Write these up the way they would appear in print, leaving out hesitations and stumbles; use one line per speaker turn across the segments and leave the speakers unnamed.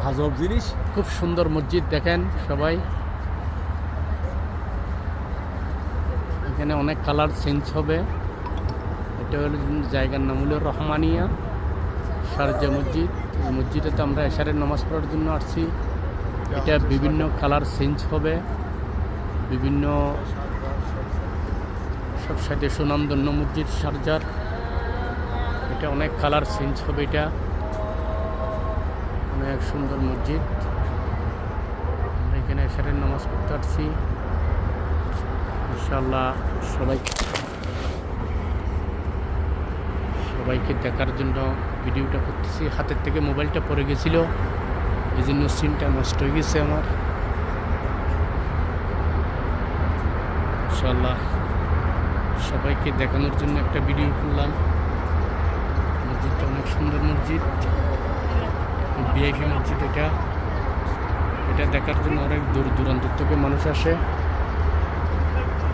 আজব জিনিস, খুব সুন্দর মসজিদ দেখেন সবাই। এখানে অনেক কালার চেঞ্জ হবে। এটা হলো জায়গার নাম হলো রহমানিয়া শারজা মসজিদ। এই মসজিদেতে আমরা এশারের নামাজ পড়ার জন্য আসছি। এটা বিভিন্ন কালার চেঞ্জ হবে, বিভিন্ন সবসাথে সুনামধন্য মসজিদ শারজার। এটা অনেক কালার চেঞ্জ হবে, এটা অনেক সুন্দর মসজিদ। আমরা এখানে এশারের নামাজ পড়তে আসছি। ইনশাআল্লাহ সবাইকে দেখার জন্য ভিডিওটা করতেছি। হাতের থেকে মোবাইলটা পড়ে গেছিল, এই জন্য সিনটা নষ্ট হয়ে গেছে আমার। ইনশাআল্লাহ সবাইকে দেখানোর জন্য একটা ভিডিও করলাম। মসজিদটা অনেক সুন্দর মসজিদ, ভিআইপি মসজিদ। এটা দেখার জন্য অনেক দূর দূরান্ত থেকে মানুষ আসে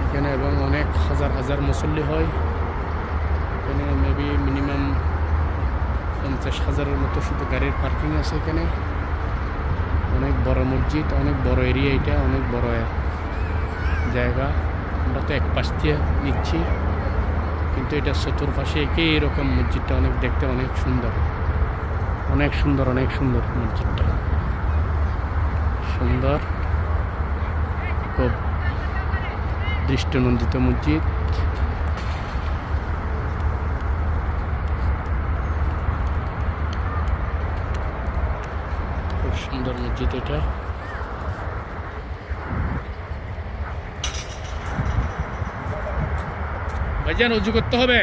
এখানে, এবং অনেক হাজার হাজার মুসল্লি হয় এখানে। মেবি মিনিমাম 50,000-এর মতো শুধু গাড়ির পার্কিং আছে এখানে। অনেক বড় মসজিদ, অনেক বড় এরিয়া, এটা অনেক বড় জায়গা। আমরা তো এক পাশ দিয়ে নিচ্ছি, কিন্তু এটা চতুর্পাশে একই এরকম মসজিদটা অনেক দেখতে অনেক সুন্দর, অনেক সুন্দর, অনেক সুন্দর মসজিদটা। সুন্দর, খুব দৃষ্টিনন্দিত মসজিদ। খুব সুন্দর মসজিদ এটা। ভাইজান উজু করতে হবে।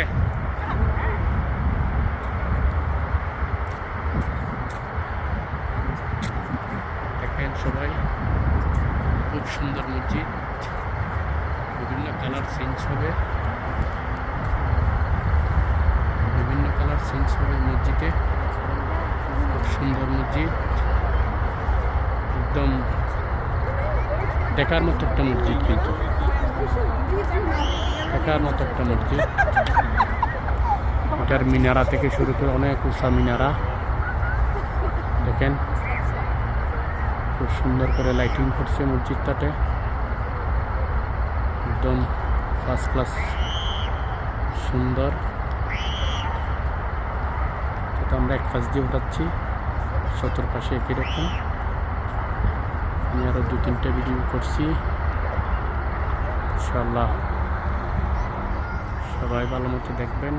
দেখেন সবাই, খুব সুন্দর মসজিদ, বিভিন্ন কালার চেঞ্জ হবে, বিভিন্ন কালার চেঞ্জ হবে মসজিদে। খুব সুন্দর মসজিদ, একদম দেখার মতো একটা মসজিদ, কিন্তু দেখার মতো একটা মসজিদ। এটার মিনারা থেকে শুরু করে অনেক উঁচা মিনারা দেখেন। খুব সুন্দর করে লাইটিং করছে মসজিদটাতে, একদম ফার্স্ট ক্লাস সুন্দর। এটা আমরা এক পাশ দিয়ে উঠাচ্ছি, চতুর্পাশে একই রকম। আমি আরও 2-3টা ভিডিও করছি। ইনশাআল্লাহ সবাই ভালো মতো দেখবেন।